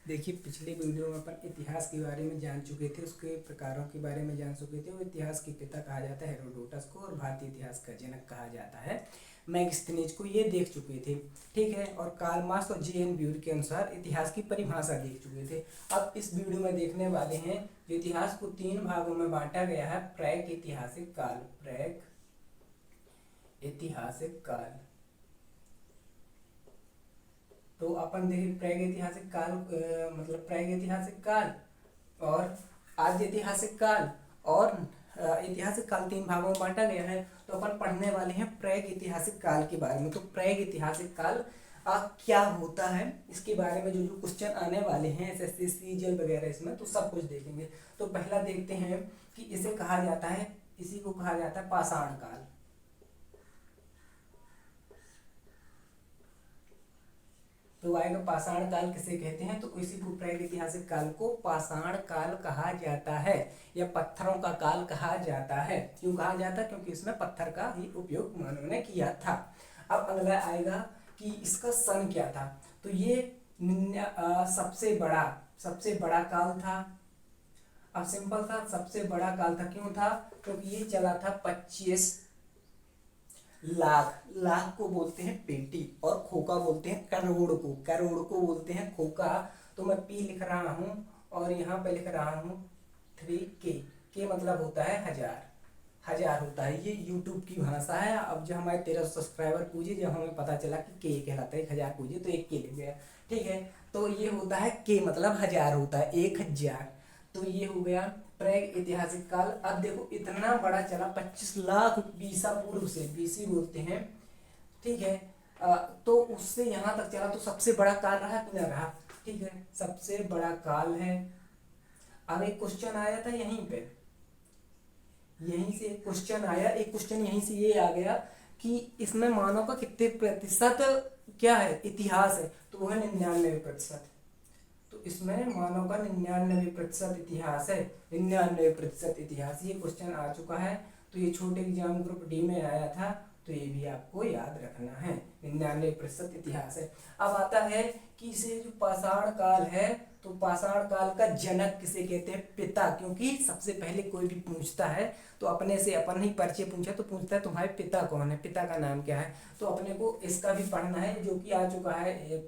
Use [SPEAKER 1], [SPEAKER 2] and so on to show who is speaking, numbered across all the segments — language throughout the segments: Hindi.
[SPEAKER 1] देखिए, पिछले वीडियो में अपन इतिहास के बारे में जान चुके थे, उसके प्रकारों के बारे में जान चुके थे। वो इतिहास के पिता कहा जाता है हेरोडोटस को, और भारतीय इतिहास का जनक कहा जाता है मैगस्थनीज को। ये देख चुके थे, ठीक है। और कार्ल मार्क्स और जे.एन. ब्यूर के अनुसार इतिहास की परिभाषा देख चुके थे। अब इस वीडियो में देखने वाले हैं जो इतिहास को 3 भागों में बांटा गया है। प्राग ऐतिहासिक काल, प्राग ऐतिहासिक काल। तो अपन देखें प्राग ऐतिहासिक काल, मतलब प्राग ऐतिहासिक काल और आद्य ऐतिहासिक काल, और ऐतिहासिक काल 3 भागों में बांटा गया है। तो अपन पढ़ने वाले हैं प्राग ऐतिहासिक काल के बारे में। तो प्राग ऐतिहासिक काल क्या होता है, इसके बारे में जो जो क्वेश्चन आने वाले हैं एसएससी सीजीएल वगैरह, इसमें तो सब कुछ देखेंगे। तो पहला देखते हैं कि इसे कहा जाता है, इसी को कहा जाता है पाषाण काल। तो आएगा पाषाण काल किसे कहते हैं, तो इसी को प्रागैतिहासिक काल को पाषाण काल कहा जाता है, या पत्थरों का काल कहा जाता है। क्यों कहा जाता है? क्योंकि इसमें पत्थर का ही उपयोग मानव ने किया था। अब अगला आएगा कि इसका सन क्या था। तो ये सबसे बड़ा काल था। अब सिंपल था, सबसे बड़ा काल था। क्यों था? क्योंकि ये चला था 25 लाख। लाख को बोलते हैं पेटी, और खोका बोलते हैं करोड़ को। करोड़ को बोलते हैं खोका। तो मैं पी लिख रहा हूं और यहाँ पे लिख रहा हूं 3K। के मतलब होता है हजार, हजार होता है। ये यूट्यूब की भाषा है। अब जब हमारे 1300 सब्सक्राइबर पूजे, जब हमें पता चला कि के कहलाता है, 1000 पूजे तो 1 के लिख गया, ठीक है। तो ये होता है के मतलब हजार होता है, 1000। तो ये हो गया प्राग ऐतिहासिक काल। अब देखो इतना बड़ा चला, 25 लाख बीसा पूर्व से, बीसी बोलते हैं, ठीक है। तो उससे यहाँ तक चला, तो सबसे बड़ा काल रहा कि ना रहा, ठीक है, सबसे बड़ा काल है। अब एक क्वेश्चन आया था यहीं पे, यहीं से एक क्वेश्चन आया, एक क्वेश्चन यहीं से ये आ गया कि इसमें मानव का कितने प्रतिशत क्या है, इतिहास है। तो वो है 99%। तो इसमें मानव का 99% इतिहास है, 99% इतिहास। ये क्वेश्चन आ चुका है। तो ये छोटे एग्जाम ग्रुप डी में आया था, तो ये भी आपको याद रखना है, 99% इतिहास है। अब आता है कि इसे जो पाषाण काल है, तो पाषाण काल का जनक किसे कहते हैं? पिता। क्योंकि सबसे पहले कोई भी पूछता है तो अपने से, अपन ही परिचय पूछा तो पूछता है तुम्हारे पिता कौन है, पिता का नाम क्या है। तो अपने को इसका भी पढ़ना है, जो कि आ चुका है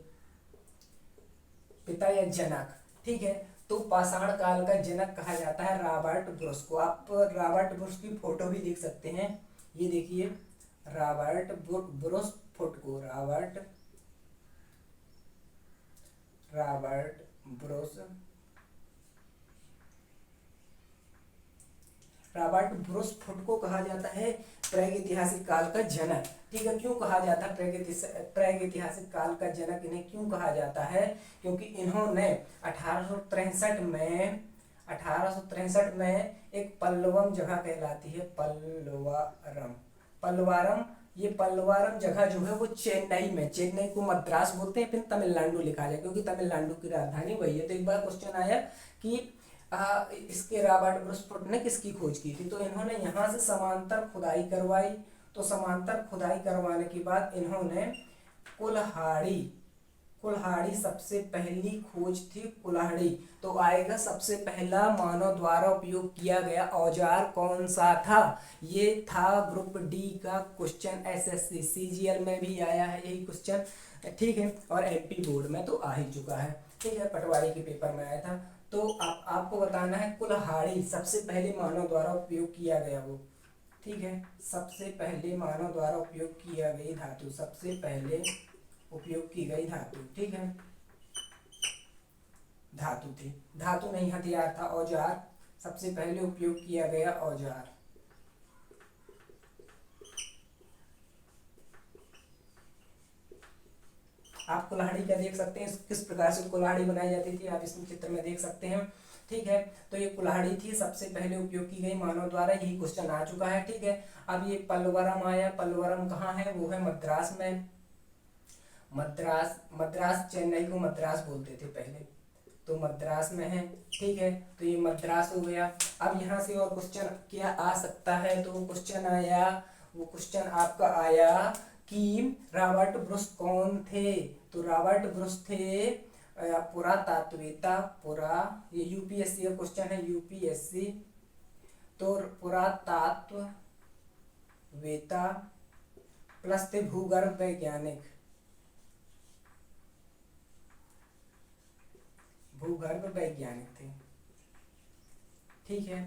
[SPEAKER 1] पिता या जनक, ठीक है। तो पाषाण काल का जनक कहा जाता है रॉबर्ट ब्रुस को। आप रॉबर्ट ब्रुस की फोटो भी देख सकते हैं, ये देखिए Robert Bruce photo, Robert Bruce, Robert Bruce foot को कहा जाता है प्रागैतिहासिक काल का जनक, ठीक है। क्यों कहा जाता है प्रागैतिहासिक काल का जनक? इन्हें क्यों कहा जाता है? क्योंकि इन्होंने 1863 में एक पल्लवम जगह कहलाती है, पल्लवारम। ये पल्लवारम जगह जो है वो चेन्नई में, चेन्नई को मद्रास बोलते हैं, फिर तमिलनाडु लिखा जाए क्योंकि तमिलनाडु की राजधानी वही है। तो एक बार क्वेश्चन आया कि इसके रॉबर्ट ब्रुस फुट ने किसकी खोज की थी? तो इन्होंने यहाँ से समांतर खुदाई करवाई। तो समांतर खुदाई करवाने के बाद इन्होंने कुल्हाड़ी, कुल्हाड़ी सबसे पहली खोज थी, कुल्हाड़ी। तो आएगा सबसे पहला मानव द्वारा उपयोग किया गया औजार कौन सा था? ये था ग्रुप डी का क्वेश्चन, एसएससी सीजीएल में भी आया है यही क्वेश्चन, ठीक है। और एमपी बोर्ड में तो आ ही चुका है, ठीक है, पटवारी के पेपर में आया था। तो आपको बताना है कुल्हाड़ी सबसे पहले मानव द्वारा उपयोग किया गया वो, ठीक है। सबसे पहले मानव द्वारा उपयोग किया गई धातु, सबसे पहले उपयोग की गई धातु, ठीक है, धातु थी, धातु नहीं हथियार था, औजार। सबसे पहले उपयोग किया गया औजार। आप कुल्हाड़ी का देख सकते हैं, किस प्रकार से कुल्हाड़ी बनाई जाती थी, आप इसमें चित्र में देख सकते हैं, ठीक है। तो ये कुल्हाड़ी थी, सबसे पहले उपयोग की गई मानव द्वारा, यही क्वेश्चन आ चुका है, ठीक है। अब ये पल्लवरम आया, पल्लवरम कहाँ है? वो है मद्रास में, मद्रास चेन्नई को मद्रास बोलते थे पहले, तो मद्रास में है, ठीक है। तो ये मद्रास हो गया। अब यहाँ से और क्वेश्चन क्या आ सकता है? तो क्वेश्चन आया, वो क्वेश्चन आपका आया कि रॉबर्ट ब्रुस कौन थे? तो रॉबर्ट ब्रुस थे पुरातात्विकता, ये यूपीएससी का क्वेश्चन है, यूपीएससी। तो पुरातात्विकता प्लस थे भूगर्भ वैज्ञानिक, भूगर्भ वैज्ञानिक थे, ठीक है,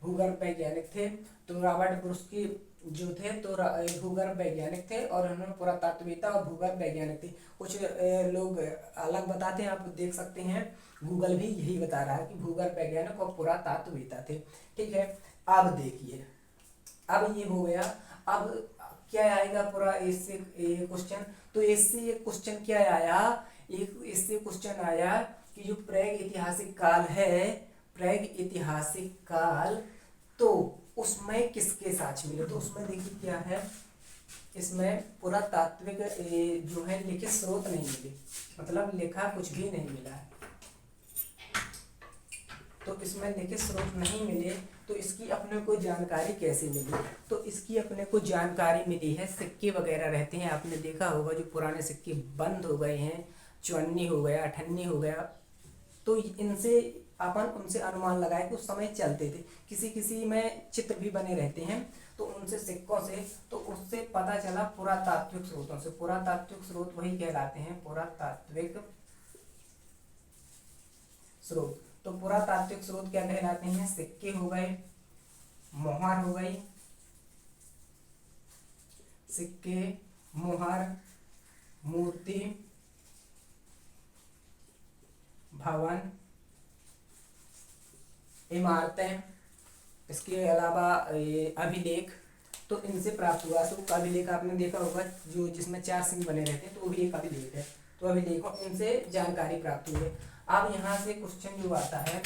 [SPEAKER 1] भूगर्भ वैज्ञानिक थे। तो रॉबर्ट ब्रूस की जो थे तो भूगर्भ वैज्ञानिक थे, और उन्होंने पुरातात्विकता और भूगर्भ वैज्ञानिक थे। कुछ लोग अलग बताते हैं, आप देख सकते हैं, गूगल भी यही बता रहा है कि भूगर्भ वैज्ञानिक और पुरातात्विकता थे, ठीक है। अब देखिए, अब ये हो गया। अब क्या आएगा पूरा इससे क्वेश्चन, तो इससे ये क्वेश्चन क्या आया, एक इससे क्वेश्चन आया कि जो प्रागैतिहासिक काल है, प्रागैतिहासिक काल, तो उसमें किसके साक्ष्य मिले। तो उसमें देखिए क्या है, इसमें पुरातात्विक जो है लिखित स्रोत नहीं मिले, मतलब लिखा कुछ भी नहीं मिला है। तो इसमें लिखित स्रोत नहीं मिले, तो इसकी अपने को जानकारी कैसे मिली। तो इसकी अपने को जानकारी मिली है, सिक्के वगैरह रहते हैं, आपने देखा होगा जो पुराने सिक्के बंद हो गए हैं, चौन्नी हो गया, अठन्नी हो गया, तो इनसे अपन उनसे अनुमान लगाए कि उस समय चलते थे। किसी किसी में चित्र भी बने रहते हैं, तो उनसे सिक्कों से, तो उससे पता चला पुरातात्विक स्रोतों से। पुरातात्विक स्रोत वही कहलाते हैं, पुरातात्विक स्रोत। तो पुरातात्विक स्रोत क्या कहलाते हैं, सिक्के हो गए, मोहर हो गई, सिक्के, मोहर, मूर्ति, भवन, इमारतें, इसके अलावा ये अभिलेख, तो इनसे प्राप्त हुआ। तो अभिलेख आपने देखा होगा जो जिसमें 4 सिंह बने रहते हैं, तो वो भी एक अभिलेख है। तो अभिलेखों, इनसे जानकारी प्राप्त हुई है। अब यहाँ से क्वेश्चन जो आता है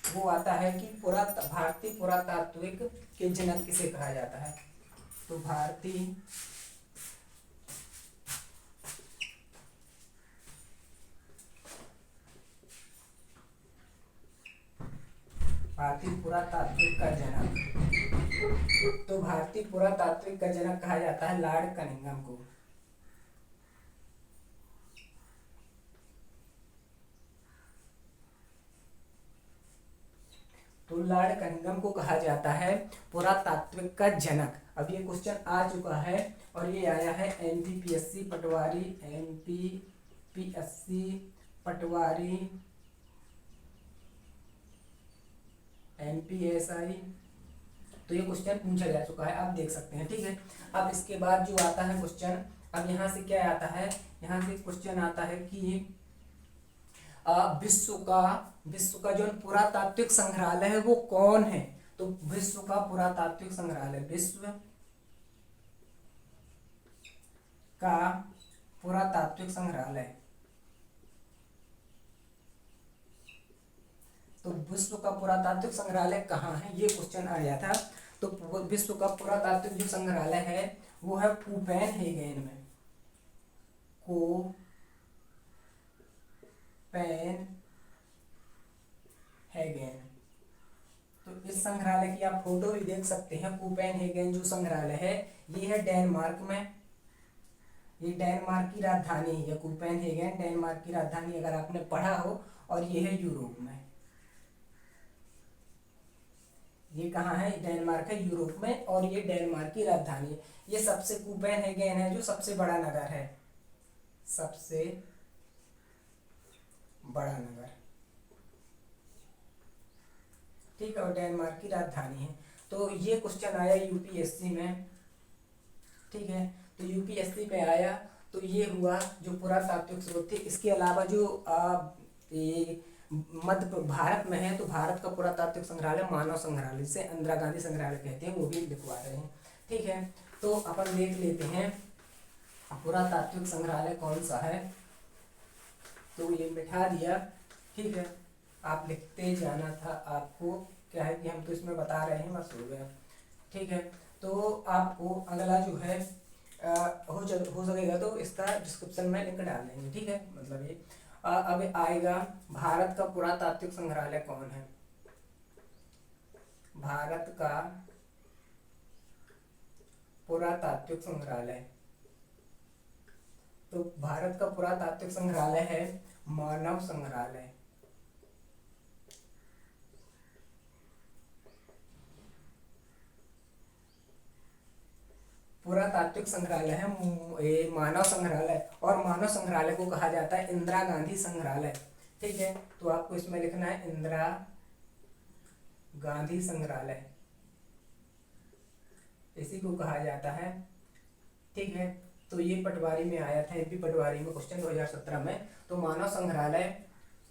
[SPEAKER 1] वो आता है कि भारतीय पुरातात्विक के जनक किसे कहा जाता है। तो भारतीय पुरातात्विक का जनक, तो भारतीय पुरातात्विक का जनक कहा जाता है लॉर्ड कनिंघम को। तो लॉर्ड कनिंघम को कहा जाता है पुरातात्विक का जनक। अब ये क्वेश्चन आ चुका है, और ये आया है एमपीपीएससी पटवारी, एमपीपीएससी पटवारी, एमपीएसआई। तो ये क्वेश्चन पूछा जा चुका है, आप देख सकते हैं, ठीक है। अब इसके बाद जो आता है क्वेश्चन, अब यहाँ से क्या आता है, यहाँ से क्वेश्चन आता है कि विश्व का जो पुरातात्विक संग्रहालय है वो कौन है। तो विश्व का पुरातात्विक संग्रहालय, विश्व का पुरातात्विक संग्रहालय, तो विश्व का पुरातात्विक संग्रहालय कहाँ है, ये क्वेश्चन आया था। तो विश्व का पुरातात्विक जो संग्रहालय है वो है कोपेनहेगन में, कोपेनहेगन। तो इस संग्रहालय की आप फोटो भी देख सकते हैं। कोपेनहेगन जो संग्रहालय है ये है डेनमार्क में, ये डेनमार्क की राजधानी है, कोपेनहेगन डेनमार्क की राजधानी, अगर आपने पढ़ा हो। और ये है यूरोप में, ये कहाँ है, डेनमार्क है, यूरोप में, और ये डेनमार्क की राजधानी है। ये सबसे कोपेनहेगन है जो सबसे बड़ा नगर है, सबसे बड़ा नगर, ठीक है, और डेनमार्क की राजधानी है। तो ये क्वेश्चन आया यूपीएससी में, ठीक है। तो यूपीएससी पे आया, तो ये हुआ जो पुरातात्विक स्रोत थे। इसके अलावा जो ये मध्य भारत में है, तो भारत का पुरातात्विक संग्रहालय मानव संग्रहालय, जिसे इंदिरा गांधी संग्रहालय कहते हैं, वो भी लिखवा रहे हैं, ठीक है। तो अपन देख लेते हैं पुरातात्विक संग्रहालय कौन सा है। तो ये बिठा दिया, ठीक है, आप लिखते जाना था, आपको क्या है कि हम तो इसमें बता रहे हैं, बस हो गया, ठीक है। तो आपको अगला जो है हो सकेगा तो इसका डिस्क्रिप्शन में लिंक डाल देंगे, ठीक है। मतलब ये अब आएगा भारत का पुरातात्विक संग्रहालय कौन है। भारत का पुरातात्विक संग्रहालय, तो भारत का पुरातात्विक संग्रहालय है मानव संग्रहालय। पुरातात्विक संग्रहालय है ये मानव संग्रहालय, और मानव संग्रहालय को कहा जाता है इंदिरा गांधी संग्रहालय। ठीक है, तो आपको इसमें लिखना है इंदिरा गांधी संग्रहालय, इसी को कहा जाता है। ठीक है, तो ये पटवारी में आया था, एमपी पटवारी में क्वेश्चन 2017 में। तो मानव संग्रहालय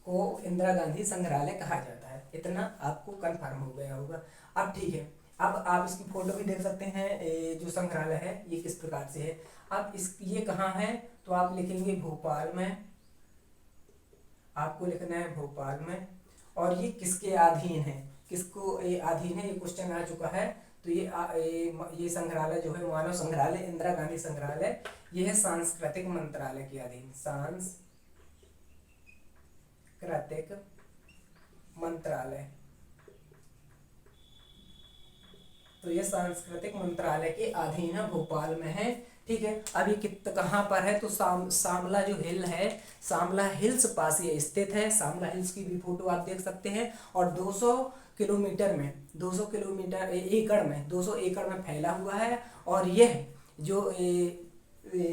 [SPEAKER 1] को इंदिरा गांधी संग्रहालय कहा जाता है, इतना आपको कंफर्म हो गया होगा। अब ठीक है, अब आप इसकी फोटो भी देख सकते हैं। जो संग्रहालय है ये किस प्रकार से है। अब इस ये कहाँ है, तो आप लिखेंगे भोपाल में, आपको लिखना है भोपाल में। और ये किसके अधीन है, किसको ये अधीन है, ये क्वेश्चन आ चुका है। तो ये संग्रहालय जो है मानव संग्रहालय इंदिरा गांधी संग्रहालय, ये है सांस्कृतिक मंत्रालय के अधीन, सांस्कृतिक मंत्रालय। तो ये सांस्कृतिक मंत्रालय के अधीन है, भोपाल में है। ठीक है, अभी कहाँ पर है, तो सामला जो हिल है, सामला हिल्स पास ये स्थित है। सामला हिल्स की भी फोटो आप देख सकते हैं। और 200 किलोमीटर में, 200 किलोमीटर एकड़ में, 200 एकड़ में फैला हुआ है। और यह जो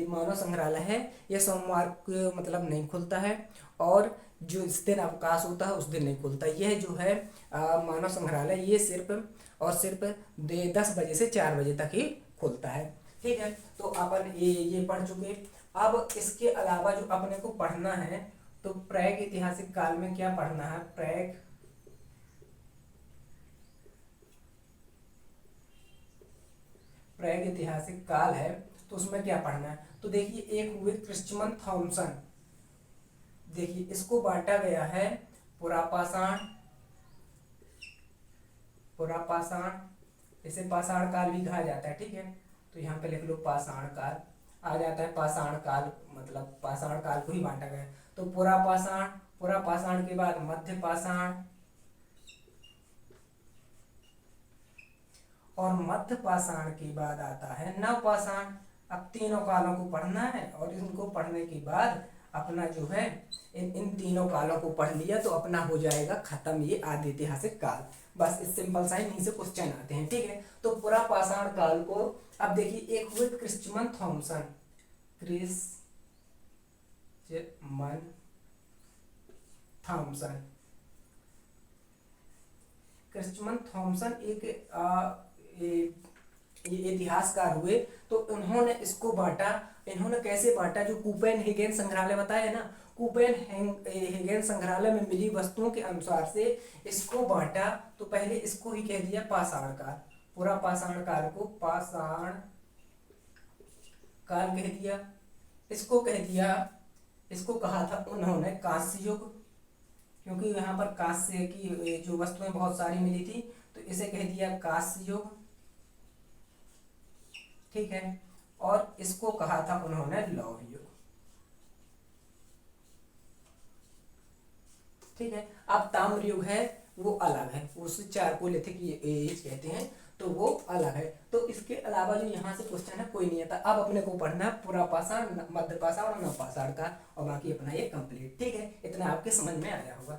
[SPEAKER 1] मानव संग्रहालय है ये सोमवार को मतलब नहीं खुलता है, और जो इस दिन अवकाश होता है उस दिन नहीं खुलता। यह जो है मानव संग्रहालय ये सिर्फ और सिर्फ 10 बजे से 4 बजे तक ही खुलता है। ठीक है, तो अपन ये पढ़ चुके। अब इसके अलावा जो अपने को पढ़ना है, तो प्रागैतिहासिक काल में क्या पढ़ना है, प्रागैतिहासिक काल है तो उसमें क्या पढ़ना है। तो देखिए, एक हुए क्रिस्टमन थॉमसन, देखिए इसको बांटा गया है पुरापाषाण, इसे पाषाण काल भी कहा जाता है। ठीक है, तो यहाँ पे लिख लो पाषाण काल, आ जाता है पाषाण काल, मतलब पाषाण काल को ही बांटा गया। तो पुरापाषाण के बाद मध्य पाषाण, और मध्य पाषाण के बाद आता है नवपाषाण। अब तीनों कालों को पढ़ना है, और इनको पढ़ने के बाद अपना जो है इन तीनों कालों को पढ़ लिया तो अपना हो जाएगा खत्म ये आदि ऐतिहासिक काल। बस इस सिंपल सा यहीं से क्वेश्चन आते हैं। ठीक है, तो पुरापाषाण काल को अब देखिए, एक हुए क्रिस्टमन थॉमसन, क्रिस्टमन थॉमसन एक ये इतिहासकार हुए। तो उन्होंने इसको बांटा, इन्होंने कैसे बांटा, जो कूपेनहेगन संग्रहालय बताया है ना, कूपेनहेगन संग्रहालय में मिली वस्तुओं के अनुसार से इसको बांटा। तो पहले इसको ही कह दिया पाषाण काल, पूरा पाषाण काल को पाषाण काल कह दिया। इसको कह दिया, इसको कहा था उन्होंने कांस्य युग, क्योंकि यहाँ पर कांस्य की जो वस्तुएं बहुत सारी मिली थी, तो इसे कह दिया कांस्य युग। ठीक है, और इसको कहा था उन्होंने लौह युग। ठीक है, अब ताम्र युग है वो अलग है, उसे चारकोलिथिक एज कहते हैं, तो वो अलग है। तो इसके अलावा जो यहाँ से क्वेश्चन है कोई नहीं आता। अब अपने को पढ़ना है पुरापाषाण, मध्यपाषाण और नवपाषाण का, और बाकी अपना ये कंप्लीट। ठीक है, इतना आपके समझ में आया होगा,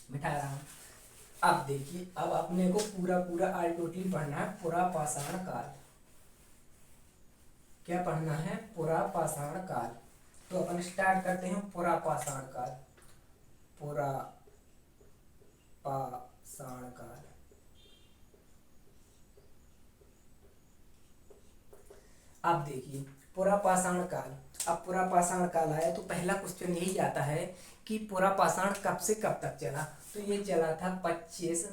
[SPEAKER 1] बिठा रहा हूँ। अब देखिए, अब अपने को पूरा ऑल टोटली पढ़ना है पुरापाषाण काल। क्या पढ़ना है, पुरापाषाण काल। तो अपन स्टार्ट करते हैं पुरापाषाण काल, पुरापाषाण काल। अब देखिए पुरापाषाण काल, अब पुरापाषाण काल आया तो पहला क्वेश्चन यही आता है कि पुरापाषाण कब से कब तक चला। तो ये चला था 25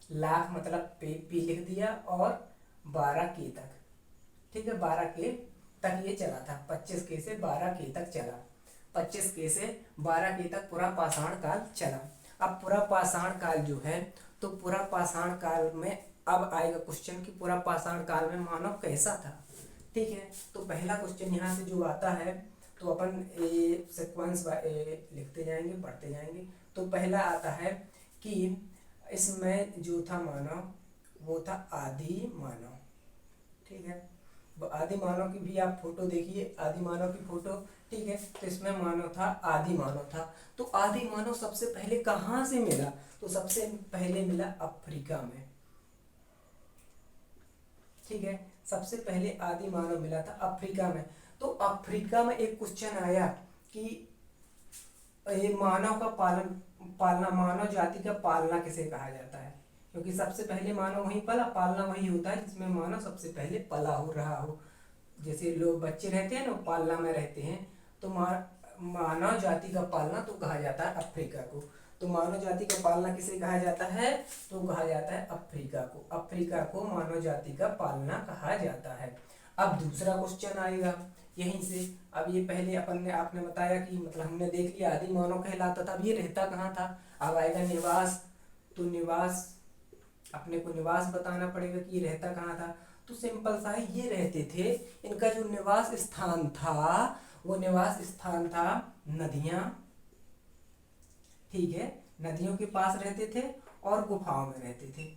[SPEAKER 1] लाख, मतलब पी लिख दिया, और 12 के तक। ठीक है, 12 के तक ये चला था, 25 के से 12 के तक चला, 25 के से 12 के तक पुरापाषाण काल चला। अब पुरापाषाण काल जो है, तो पुरापाषाण काल में अब आएगा क्वेश्चन कि पुरापाषाण काल में मानव कैसा था। ठीक है, तो पहला क्वेश्चन यहाँ से जो आता है, तो अपन सीक्वेंस लिखते जाएंगे, पढ़ते जाएंगे। तो पहला आता है कि इसमें जो था मानव वो था आदि मानव। ठीक है, आदि मानव की भी आप फोटो देखिए, आदि मानव की फोटो, ठीक है। तो इसमें मानव था, आदि मानव था। तो आदि मानव सबसे पहले कहाँ से मिला? तो सबसे पहले मिला अफ्रीका में, ठीक है। सबसे पहले आदि मानव मिला था अफ्रीका में। तो अफ्रीका में एक क्वेश्चन आया कि ये मानव का पालना, मानव जाति का पालना किसे कहा जाता है? क्योंकि सबसे पहले मानव वहीं पला, पालना वही होता है जिसमें मानव सबसे पहले पला हो रहा हो। जैसे लोग बच्चे रहते हैं ना, पालना में रहते हैं, तो मानव जाति का पालना तो कहा जाता है अफ्रीका को। तो मानव जाति का पालना किसे कहा जाता है? तो कहा जाता है अफ्रीका को। अफ्रीका को मानव जाति का पालना कहा जाता है। अब दूसरा क्वेश्चन आएगा यहीं से। अब ये पहले अपन ने, आपने बताया कि मतलब हमने देख लिया आदि मानव कहलाता था, अब ये रहता कहाँ था? अब आएगा निवास। तो निवास, अपने को निवास बताना पड़ेगा कि ये रहता कहाँ था। तो सिंपल सा है, ये रहते थे, इनका जो निवास स्थान था वो निवास स्थान था नदियां, ठीक है। नदियों के पास रहते थे और गुफाओं में रहते थे।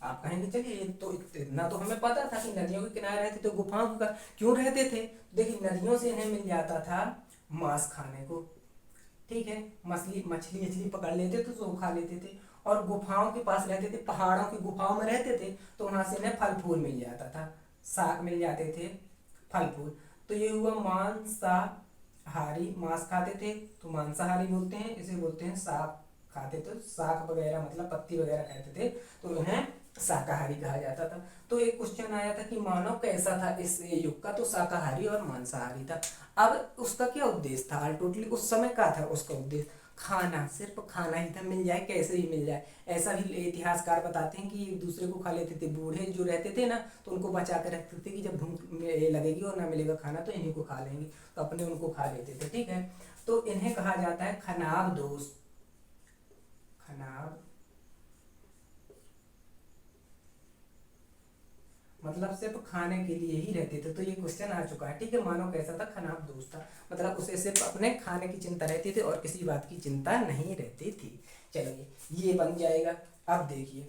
[SPEAKER 1] आप कहेंगे चलिए ये तो इतना तो हमें पता था कि नदियों के किनारे रहते थे, गुफाओं का क्यों रहते थे? देखिए नदियों से इन्हें मिल जाता था मांस खाने को, ठीक है। मछली मछली मछली पकड़ लेते थे तो वो खा लेते थे। और गुफाओं के पास रहते थे, पहाड़ों की गुफाओं में रहते थे, तो वहां से इन्हें फल फूल मिल जाता था, साग मिल जाते थे, फल फूल। तो ये हुआ मांसाहारी, मांस खाते थे तो मांसाहारी बोलते हैं, इसे बोलते हैं साग खाते थे, साग वगैरह मतलब पत्ती वगैरह खाते थे, तो इन्हें शाकाहारी कहा जाता था। तो एक क्वेश्चन आया था कि मानव कैसा था इस युग का? तो शाकाहारी और मांसाहारी था। अब उसका क्या उद्देश्य था? टोटली उस समय का था उसका उद्देश्य खाना, सिर्फ खाना ही था, मिल जाए कैसे ही मिल जाए। ऐसा भी इतिहासकार बताते हैं कि एक दूसरे को खा लेते थे, बूढ़े जो रहते थे ना तो उनको बचा कर रखते थे कि जब भूख लगेगी और ना मिलेगा खाना तो इन्हीं को खा लेंगे, तो अपने उनको खा लेते थे, ठीक है। तो इन्हें कहा जाता है खनाब दोस्त, खनाब मतलब सिर्फ खाने के लिए ही रहते थे। तो ये क्वेश्चन आ चुका है, ठीक है। मानव कैसा था? खनाब दोस्त था, मतलब उसे सिर्फ अपने खाने की चिंता रहती थी और किसी बात की चिंता नहीं रहती थी। चलिए ये बन जाएगा। अब देखिए,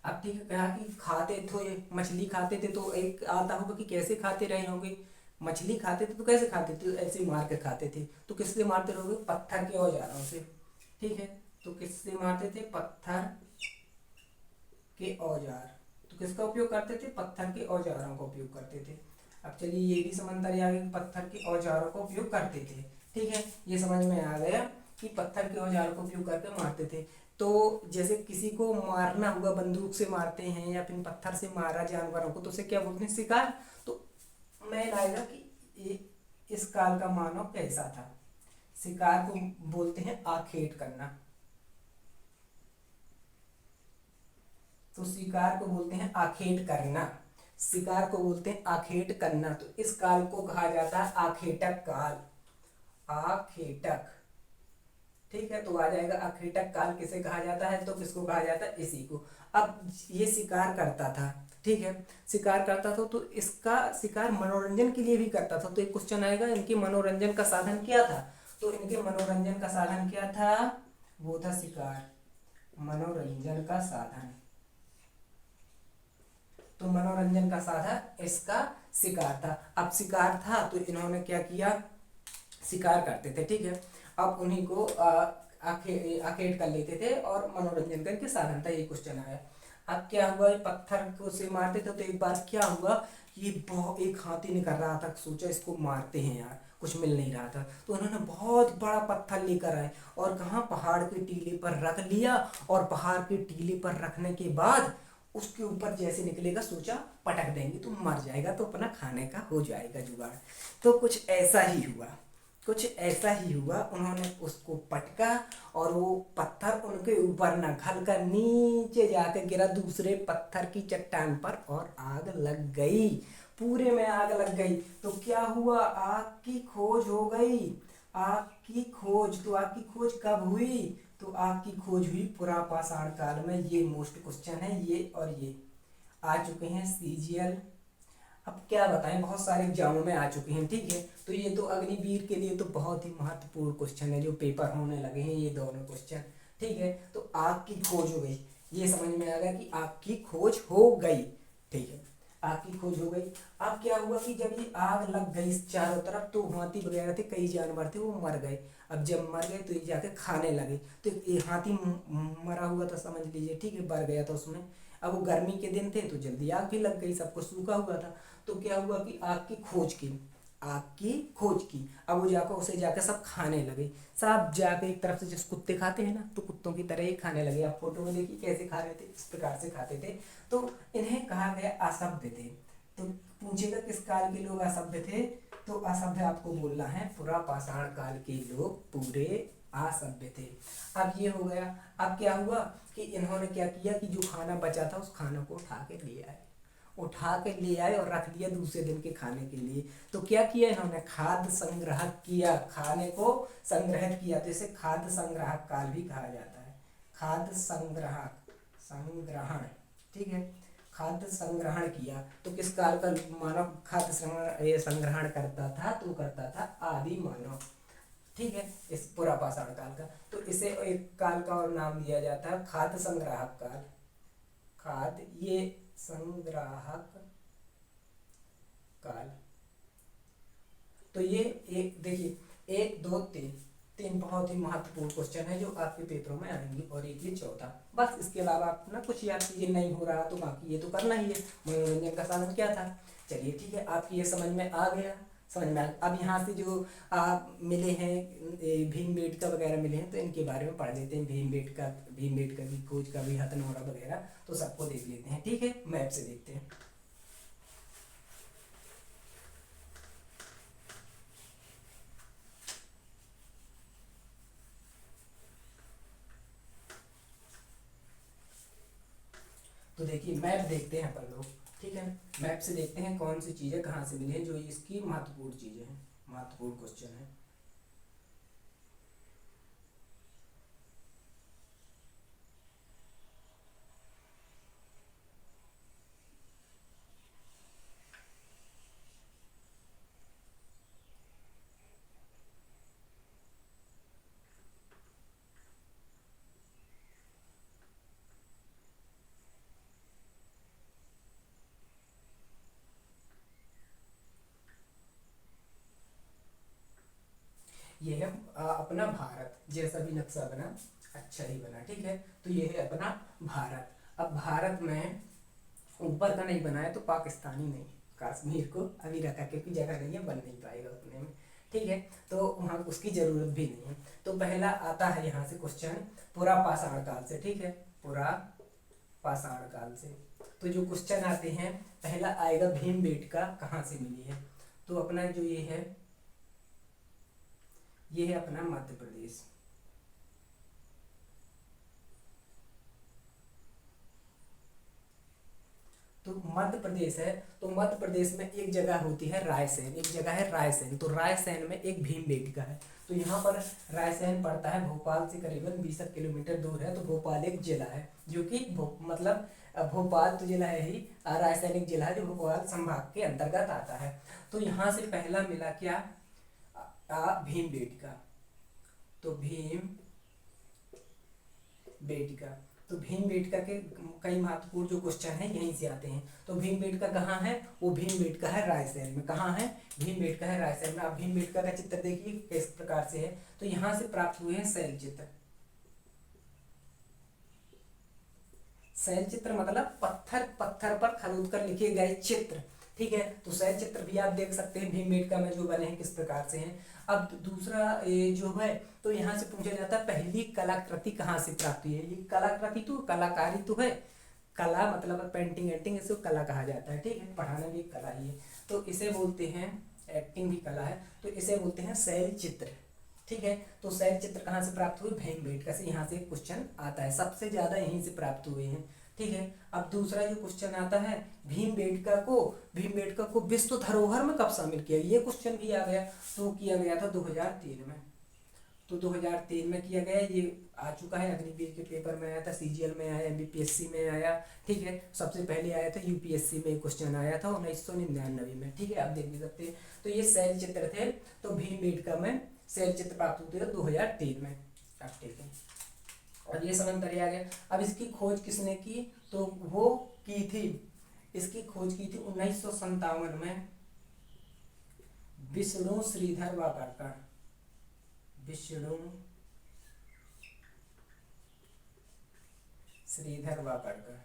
[SPEAKER 1] अब ठीक है, कहा कि खाते थे, मछली खाते थे, तो एक आता होगा कि कैसे खाते रहे होंगे। मछली खाते थे तो कैसे खाते थे? ऐसे ही मार के खाते थे। तो किससे मारते रहोगे? पत्थर के औजारों से, ठीक है। तो किससे मारते थे? पत्थर के औजार। तो किसका उपयोग करते थे? पत्थर के औजारों का उपयोग करते थे। अब चलिए ये भी समझदारी आ गई कि पत्थर के औजारों का उपयोग करते थे, ठीक है। ये समझ में आ गया कि पत्थर के औजारों का उपयोग करके मारते थे। तो जैसे किसी को मारना हुआ, बंदूक से मारते हैं या फिर पत्थर से मारा जानवरों को, तो उसे क्या बोलते हैं? शिकार। तो मैं आएगा कि ये इस काल का मानव कैसा था? शिकार को बोलते हैं आखेट करना। तो शिकार को बोलते हैं आखेट करना, शिकार को बोलते हैं आखेट करना। तो इस काल को कहा जाता है आखेटक काल, आखेटक, ठीक है। तो आ जाएगा आखेटक काल किसे कहा जाता है? तो किसको कहा जाता है? इसी को। अब ये शिकार करता था, ठीक है, शिकार करता था, तो इसका शिकार मनोरंजन के लिए भी करता था। तो एक क्वेश्चन आएगा, इनके मनोरंजन का साधन क्या था? तो इनके मनोरंजन का साधन क्या था? वो था शिकार, मनोरंजन का साधन। तो मनोरंजन का साधन इसका शिकार था। अब शिकार था तो इन्होंने क्या किया? शिकार करते थे, ठीक है। अब उन्हीं को आखेट कर लेते थे और मनोरंजन करके साधन था। ये क्वेश्चन आया। अब क्या हुआ? पत्थर को से मारते थे, तो एक बार क्या हुआ कि बहुत एक हाथी निकल रहा था, सोचा इसको मारते हैं यार, कुछ मिल नहीं रहा था, तो उन्होंने बहुत बड़ा पत्थर लेकर आए और कहाँ? पहाड़ के टीले पर रख लिया। और पहाड़ के टीले पर रखने के बाद उसके ऊपर जैसे निकलेगा, सोचा पटक देंगे तो मर जाएगा, तो अपना खाने का हो जाएगा जुगाड़। तो कुछ ऐसा ही हुआ, कुछ ऐसा ही हुआ। उन्होंने उसको पटका और वो पत्थर उनके ऊपर न घल कर नीचे जाकर गिरा दूसरे पत्थर की चट्टान पर और आग लग गई, पूरे में आग लग गई। तो क्या हुआ? आग की खोज हो गई, आग की खोज। तो आग की खोज कब हुई? तो आग की खोज हुई पुरापाषाण काल में। ये मोस्ट क्वेश्चन है, ये और ये आ चुके हैं सीजीएल। अब क्या बताएं, बहुत सारे एग्जामों में आ चुके हैं, ठीक है। तो ये तो अग्निवीर के लिए तो बहुत ही महत्वपूर्ण क्वेश्चन है जो पेपर होने लगे हैं, ये दोनों क्वेश्चन, ठीक है। तो आग की खोज हो गई, ये समझ में आ गया कि आग की खोज हो गई। ठीक है, आग की खोज हो गई। अब क्या हुआ कि जब ये आग लग गई चारों तरफ, तो हाथी वगैरह थे, कई जानवर थे, वो मर गए। अब जब मर गए तो ये जाके खाने लगे। तो ये हाथी मरा हुआ था समझ लीजिए, ठीक है, मर गया था उसमें। अब वो गर्मी के दिन थे तो जल्दी आग भी लग गई, सब कुछ सूखा हुआ था। तो क्या हुआ कि आग की खोज की, आग की खोज की। अब वो जाकर उसे जाकर सब खाने लगे। सब जाके एक तरफ से जैसे कुत्ते खाते हैं ना, तो कुत्तों की तरह ही खाने लगे। आप फोटो में देखिए कैसे खा रहे थे, इस प्रकार से खाते थे। तो इन्हें कहा गया असभ्य थे। तो पूछेगा किस काल के लोग असभ्य थे, तो असभ्य आपको बोलना है पुरा पाषाण काल के लोग पूरे असभ्य थे। अब ये हो गया। अब क्या हुआ कि इन्होंने क्या किया कि जो खाना बचा था उस खाना को उठा के ले आए, उठा के ले आए और रख दिया दूसरे दिन के खाने के लिए। तो क्या किया इन्होंने, खाद्य संग्रह किया, खाने को संग्रहित किया। तो इसे खाद्य संग्राहक काल भी कहा जाता है। खाद्य संग्राहक, संग्रहण, ठीक है, खाद्य संग्रहण किया। तो किस काल का मानव खाद्य संग्रहण करता था, तो करता था आदि मानव। ठीक है, इस पूरा पाषाण काल का। तो इसे एक काल का और नाम दिया जाता है खाद्य संग्राहक काल। खाद्य ये संग्राहक काल। तो ये एक देखिए, एक दो तीन, तीन बहुत ही महत्वपूर्ण क्वेश्चन है जो आपके पेपरों में आएंगे, और एक ये चौथा। बस इसके अलावा आप ना कुछ याद कीजिए, नहीं हो रहा तो बाकी ये तो करना ही है। मनोरंजन का साधन क्या था। चलिए ठीक है, आपकी ये समझ में आ गया, समझ में आ गया। अब यहाँ से जो आप मिले हैं भीमबेटका वगैरह मिले हैं, तो इनके बारे में पढ़ लेते हैं। भीमबेटका की खोज का भी हथनोरा वगैरह तो सबको देख लेते हैं। ठीक है, मैप से देखते हैं। तो देखिए मैप देखते हैं अपन लोग, ठीक है। मैप से देखते हैं कौन सी चीज़ें कहाँ से मिली हैं, जो इसकी महत्वपूर्ण चीज़ें हैं, महत्वपूर्ण क्वेश्चन है। ये है अपना भारत, जैसा भी नक्शा बना अच्छा ही बना, ठीक है। तो ये है अपना भारत। अब भारत में ऊपर का नहीं बनाया तो पाकिस्तानी नहीं, कश्मीर को अभी रखा क्योंकि जगह नहीं है, बन नहीं पाएगा उतने में, ठीक है। तो वहाँ उसकी जरूरत भी नहीं है। तो पहला आता है यहाँ से क्वेश्चन पुरा पाषाण काल से, ठीक है, पुरा पाषाण काल से। तो जो क्वेश्चन आते हैं, पहला आएगा भीमबेटका कहाँ से मिली है। तो अपना जो ये है अपना मध्य प्रदेश। तो मध्य प्रदेश है, तो मध्य प्रदेश में एक जगह होती है रायसेन, एक जगह है रायसेन। तो रायसेन में एक भीमबेटका है। तो यहाँ पर रायसेन पड़ता है भोपाल से करीबन 20 किलोमीटर दूर है। तो भोपाल एक जिला है जो कि मतलब भोपाल तो जिला है ही, रायसेन एक जिला है जो भोपाल संभाग के अंतर्गत आता है। तो यहाँ से पहला मिला क्या, भीमबेटका। तो भीम बेटका, तो भीमबेटका के कई महत्वपूर्ण जो क्वेश्चन है यहीं से आते हैं। तो भीमबेटका कहाँ है, वो भीमबेटका है रायसेन में। कहाँ है, भीमबेटका है रायसेन में। आप भीमबेटका का चित्र देखिए किस प्रकार से है। तो यहाँ से प्राप्त हुए हैं शैल चित्र। शैल चित्र मतलब पत्थर पत्थर पर खरोद कर लिखे गए चित्र, ठीक है। तो शैल चित्र भी आप देख सकते हैं भीमबेटका में जो बने हैं किस प्रकार से हैं। अब दूसरा जो है, तो यहाँ से पूछा जाता है पहली कलाकृति कहाँ से प्राप्त हुई है। ये कलाकृति तो कलाकारी तो है, कला मतलब पेंटिंग एंटिंग, इसको कला कहा जाता है, ठीक है। पढ़ाना भी एक कला ही है, तो इसे बोलते हैं, एक्टिंग भी कला है, तो इसे बोलते हैं शैल चित्र, ठीक है। तो शैल चित्र कहाँ से प्राप्त हुए, भीमबेटका से। यहाँ से क्वेश्चन आता है, सबसे ज्यादा यहीं से प्राप्त हुए हैं, ठीक है। अब दूसरा जो क्वेश्चन आता है, भीमबेटका को विश्व धरोहर में कब शामिल किया, ये क्वेश्चन भी आ गया। तो किया गया था 2003 में। तो 2003 में किया गया, ये आ चुका है, अग्निवीर के पेपर में आया था, सीजीएल में आया, एमबीपीएससी में आया, ठीक है। सबसे पहले आया था यूपीएससी में क्वेश्चन आया था 1999 में, ठीक है, आप देख भी सकते हैं। तो ये शैल चित्र थे। तो भीमबेटका में शैल चित्र प्राप्त होते थे 2003 में, अब ठीक है। और ये समंदर आ गया। अब इसकी खोज किसने की, तो वो की थी, इसकी खोज की थी 1957 में विष्णु श्रीधर वाकाडकर। विष्णु श्रीधर वाकाडकर।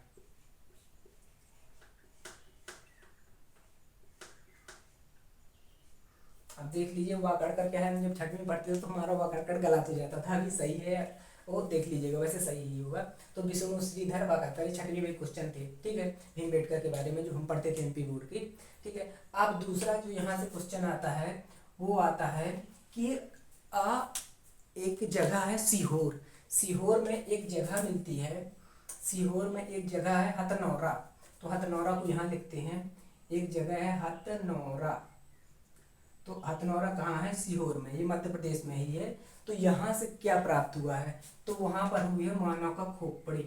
[SPEAKER 1] अब देख लीजिए वाकाडकर क्या है, जब छठ में पढ़ते थे तो हमारा वाकाडकर गलत हो जाता था, अभी सही है वो देख लीजिएगा, वैसे सही ही होगा। तो विष्णु श्रीधर वाकाडकर, ये छठवीं में क्वेश्चन थे, ठीक है, भीमबेटकर के बारे में जो हम पढ़ते थे एमपी बोर्ड की, ठीक है। अब दूसरा जो यहाँ से क्वेश्चन आता है वो आता है कि एक जगह है सीहोर, सीहोर में एक जगह मिलती है, सीहोर में एक जगह है हथनौरा, तो हथनौरा को यहाँ लिखते हैं, एक जगह है हथनौरा, तो हथनौरा कहाँ है, सीहोर में, ये मध्य प्रदेश में ही है। तो यहाँ से क्या प्राप्त हुआ है, तो वहां पर हुई है मानव का खोपड़ी,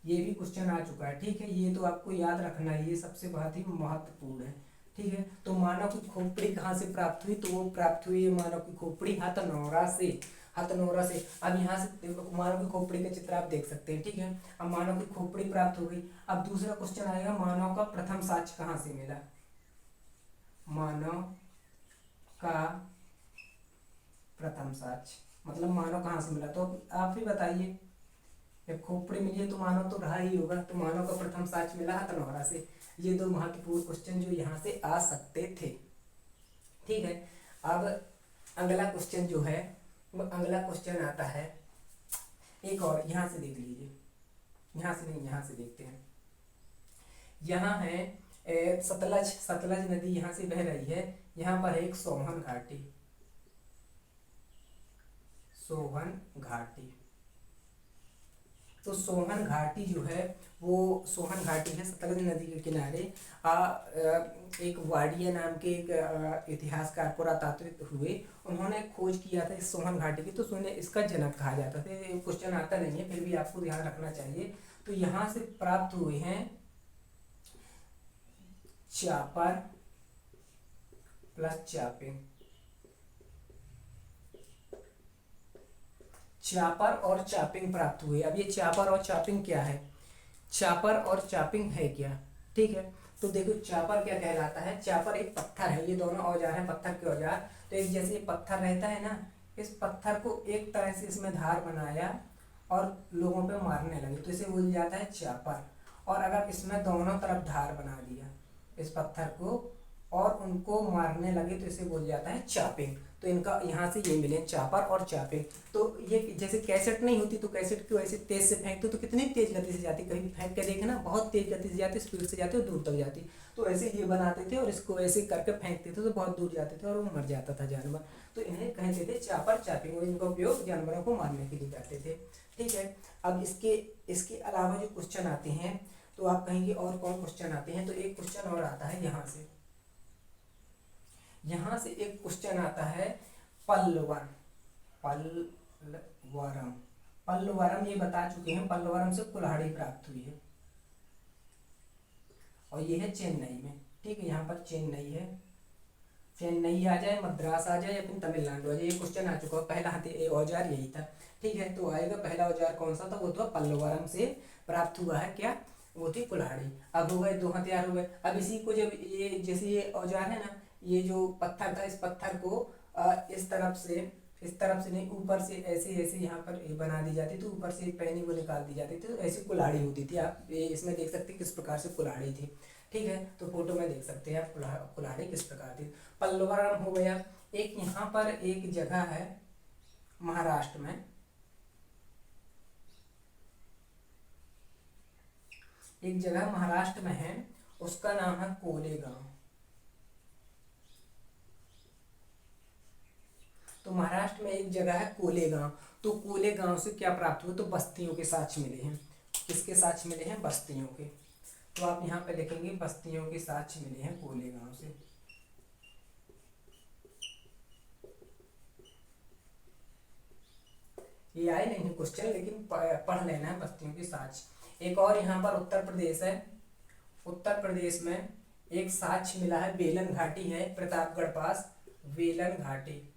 [SPEAKER 1] ये भी क्वेश्चन आ चुका है, ठीक है, ये तो आपको याद रखना है, ये सबसे बहुत ही महत्वपूर्ण है, ठीक है। तो मानव की खोपड़ी कहाँ से प्राप्त हुई, तो वो प्राप्त हुई है मानव की खोपड़ी हथनौरा से, हथनौरा से। अब यहाँ से मानव की खोपड़ी का चित्र आप देख सकते हैं, ठीक है। अब मानव की खोपड़ी प्राप्त हो गई। अब दूसरा क्वेश्चन आएगा मानव का प्रथम साक्ष्य कहाँ से मिला, मानव का प्रथम साक्ष्य मतलब मानव कहाँ से मिला, तो आप ही बताइए, जब खोपड़ी मिली है तो मानव तो रहा ही होगा, तो मानव का प्रथम साक्ष्य मिला हथनौरा से। ये दो महत्वपूर्ण क्वेश्चन जो यहाँ से आ सकते थे, ठीक है। अब अगला क्वेश्चन जो है, अगला क्वेश्चन आता है एक और, यहाँ से देख लीजिए, यहाँ से नहीं, यहाँ से देखते हैं। यहाँ है सतलज, सतलज नदी यहाँ से बह रही है, यहाँ पर एक सोहन घाटी, सोहन घाटी। तो सोहन घाटी जो है वो सोहन घाटी है सतलज नदी के किनारे। एक वाडिया नाम के एक इतिहासकार पुरातात्विक हुए, उन्होंने खोज किया था इस सोहन घाटी की, तो उन्हें इसका जनक कहा जाता था। ये क्वेश्चन आता नहीं है, फिर भी आपको ध्यान रखना चाहिए। तो यहाँ से प्राप्त हुए हैं चापर प्लस चापिंग, चापर और चापिंग प्राप्त हुए। अब ये चापर और चापिंग क्या है, चापर और चापिंग है क्या, ठीक है। तो देखो चापर क्या कहलाता है, चापर एक पत्थर है, ये दोनों औजार हैं पत्थर के औजार। तो एक जैसे ये पत्थर रहता है ना, इस पत्थर को एक तरह से इसमें धार बनाया और लोगों पे मारने लगे, तो इसे बोल जाता है चापर। और अगर इसमें दोनों तरफ धार बना दिया इस पत्थर को और उनको मारने लगे, तो इसे बोल जाता है चापिंग। तो इनका यहाँ से ये मिले चापर और चापिंग। तो ये जैसे कैसेट नहीं होती, तो कैसेट को ऐसे तेज से फेंकते तो कितनी तेज गति से जाती, कहीं फेंक के देखे ना, बहुत तेज गति से जाती, स्पीड से जाती और दूर तक जाती। तो ऐसे ये बनाते थे और इसको ऐसे करके फेंकते थे तो बहुत दूर जाते थे और वो मर जाता था जानवर। तो इन्हें कहते थे चापर चापिंग, और इनका उपयोग जानवरों को मारने के लिए करते थे, ठीक है। अब इसके अलावा जो क्वेश्चन आते हैं, तो आप कहेंगे और कौन क्वेश्चन आते हैं, तो एक क्वेश्चन और आता है यहाँ से, यहाँ से एक क्वेश्चन आता है पल्लवन, पल्लवरम, पल्लवरम ये बता चुके हैं, पल्लवरम से कुल्हाड़ी प्राप्त हुई है और ये है चेन्नई में, ठीक है। यहाँ पर चेन्नई है, चेन्नई आ जाए, मद्रास आ जाए या फिर तमिलनाडु आ जाए, ये क्वेश्चन आ चुका है। पहला औजार यही था, ठीक है। तो आएगा पहला औजार कौन सा था, वो तो पल्लवरम से प्राप्त हुआ है क्या, वो थी कुल्हाड़ी। अब हो गए दो हथियार हो गए। अब इसी को जब ये जैसे ये औजार है ना, ये जो पत्थर था, इस पत्थर को इस तरफ से नहीं, ऊपर से ऐसे ऐसे यहाँ पर बना दी जाती, तो ऊपर से पैनी वो निकाल दी जाती थी, तो ऐसी कुल्हाड़ी होती थी। आप इसमें देख सकते हैं किस प्रकार से कुल्हाड़ी थी, ठीक है। तो फोटो में देख सकते हैं आप कुल्हाड़ी किस प्रकार थी। पल्लवरम हो गया। एक यहाँ पर एक जगह है महाराष्ट्र में, एक जगह महाराष्ट्र में है, उसका नाम है कोलेगांव। तो महाराष्ट्र में एक जगह है कोलेगांव, तो कोलेगांव से क्या प्राप्त हुआ, तो बस्तियों के साक्ष्य मिले हैं। किसके साक्ष्य मिले हैं, बस्तियों के। तो आप यहाँ पे लिखेंगे बस्तियों के साक्ष्य मिले हैं कोलेगांव से। ये आए नहीं है क्वेश्चन, लेकिन पढ़ लेना है बस्तियों के साक्ष्य। एक और यहाँ पर उत्तर प्रदेश है, उत्तर प्रदेश में एक साक्ष्य मिला है, बेलन घाटी है प्रतापगढ़ पास, बेलन घाटी,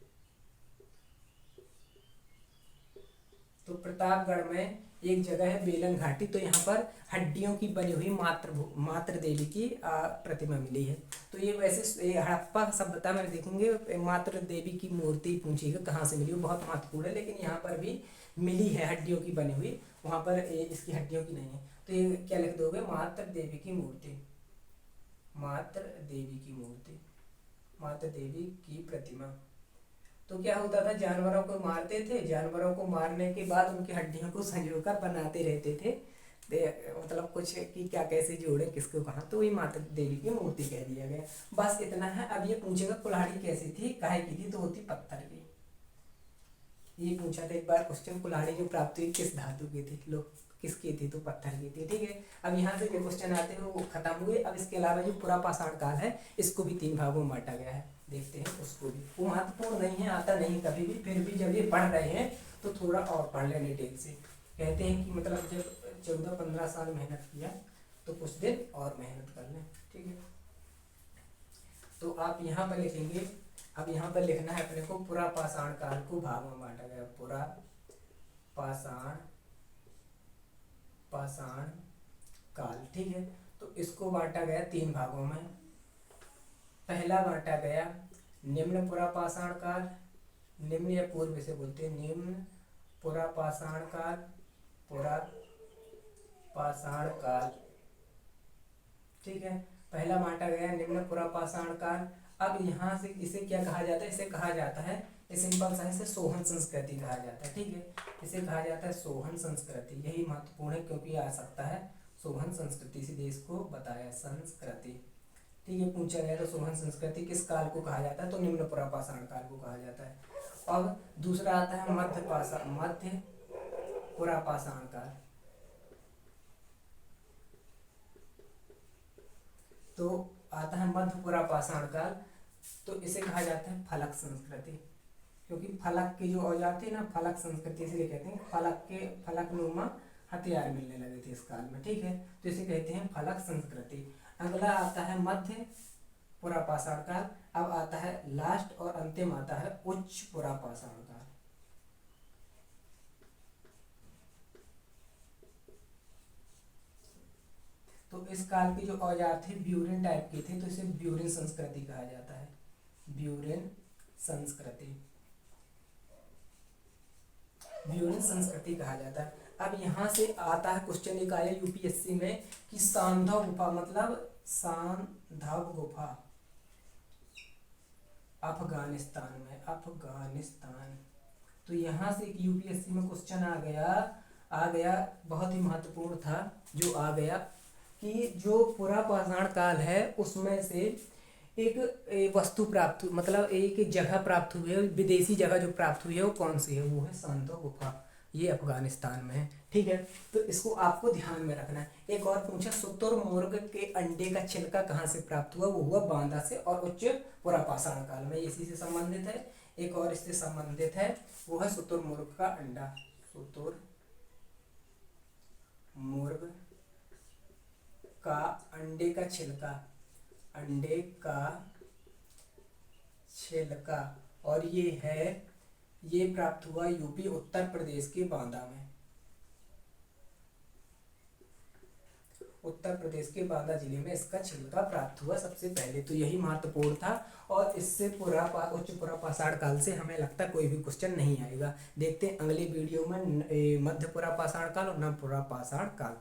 [SPEAKER 1] तो प्रतापगढ़ में एक जगह है बेलन घाटी, तो यहाँ पर हड्डियों की बनी हुई मात्र देवी की प्रतिमा मिली है। तो ये वैसे हड़प्पा सभ्यता में देखेंगे मात्र देवी की मूर्ति पूछिएगा कहाँ से मिली, वो बहुत महत्वपूर्ण है, लेकिन यहाँ पर भी मिली है हड्डियों की बनी हुई, वहाँ पर इसकी हड्डियों की नहीं है। तो ये क्या लिख दोगे, मात्र देवी की मूर्ति, मात्र देवी की मूर्ति, मात्र देवी की प्रतिमा। तो क्या होता था, जानवरों को मारते थे, जानवरों को मारने के बाद उनकी हड्डियों को संजोकर बनाते रहते थे, मतलब कुछ कि क्या कैसे जोड़े किसको कहाँ, तो वही माता देवी की मूर्ति कह दिया गया। बस इतना है। अब ये पूछेगा कुल्हाड़ी कैसी थी, काहे की थी, तो होती पत्थर की। ये पूछा था एक बार क्वेश्चन, कुल्हाड़ी जो प्राप्त हुई किस धातु की थी, लो किसकी थी, तो पत्थर की थी। ठीक है, अब यहाँ से जो क्वेश्चन आते हैं वो खत्म हुए। अब इसके अलावा जो पूरा पाषाण काल है इसको भी 3 भागों में बांटा गया है, देखते हैं उसको भी। वो महत्वपूर्ण नहीं है, आता नहीं कभी भी, फिर भी जब ये पढ़ रहे हैं तो थोड़ा और पढ़ लें डिटेल से। कहते हैं कि मतलब जब 14-15 साल मेहनत किया तो कुछ दिन और मेहनत कर लें। ठीक है, तो आप यहाँ पर लिखेंगे, अब यहाँ पर लिखना है अपने को पूरा पाषाण काल को भागों में बांटा गया, पूरा पाषाण काल। ठीक है, तो इसको बांटा गया 3 भागों में। पहला बांटा गया निम्न पुरा पाषाण काल, निम्न या पूर्व से बोलते हैं, निम्न पुरा पाषाण काल, पुरा पाषाण काल। ठीक है, पहला बांटा गया निम्न पुरा पाषाण काल। अब यहाँ से इसे क्या कहा जाता है, इसे कहा जाता है, सिंपल सा इसे सोहन संस्कृति कहा जाता है। ठीक है, इसे कहा जाता है सोहन संस्कृति, यही महत्वपूर्ण है क्योंकि आ सकता है सोहन संस्कृति से देश को बताया संस्कृति। ठीक है, पूछा गया तो सोहन संस्कृति किस काल को कहा जाता है, तो निम्न पुरा पाषाण काल को कहा जाता है। अब दूसरा आता है मध्य पुरा पाषाण काल, तो आता है मध्य पुरा पाषाण काल, तो इसे कहा जाता है फलक संस्कृति, क्योंकि फलक के जो औजार थे ना, फलक संस्कृति इसलिए कहते हैं, फलक नुमा हथियार मिलने लगे थे इस काल में। ठीक है, तो इसे कहते हैं फलक संस्कृति। अगला आता है मध्य पुरा पाषाण काल। अब आता है लास्ट और अंतिम आता है उच्च पुरा पाषाण काल। तो इस काल के जो औजार थे ब्यूरिन टाइप के थे, तो इसे ब्यूरिन संस्कृति कहा जाता है, ब्यूरिन संस्कृति, ब्यूरिन संस्कृति कहा जाता है। अब यहाँ से आता है क्वेश्चन एक आया यूपीएससी में कि सांधव गुफा, मतलब सांधव गुफा अफगानिस्तान में, अफगानिस्तान। तो यहाँ से एक यूपीएससी में क्वेश्चन आ गया बहुत ही महत्वपूर्ण था, जो आ गया कि जो पूरा पाषाण काल है उसमें से एक वस्तु प्राप्त, मतलब एक जगह प्राप्त हुई है, विदेशी जगह जो प्राप्त हुई है वो कौन सी है, वो है सांधव गुफा, ये अफगानिस्तान में है। ठीक है, तो इसको आपको ध्यान में रखना है। एक और पूछा शुतुरमुर्ग के अंडे का छिलका कहाँ से प्राप्त हुआ, वो हुआ बांदा से और उच्च पुरा पाषाण काल में, इसी से संबंधित है। एक और इससे संबंधित है, वो है शुतुरमुर्ग का अंडा, शुतुरमुर्ग का अंडे का छिलका, अंडे का छिलका, और ये प्राप्त हुआ यूपी उत्तर प्रदेश के बांदा में, उत्तर प्रदेश के बांदा जिले में इसका छिलका प्राप्त हुआ सबसे पहले। तो यही महत्वपूर्ण था, और इससे उच्च पुरा पाषाण काल से हमें लगता कोई भी क्वेश्चन नहीं आएगा। देखते हैं अगले वीडियो में मध्य पुरा पाषाण काल और नव पुरा पाषाण काल।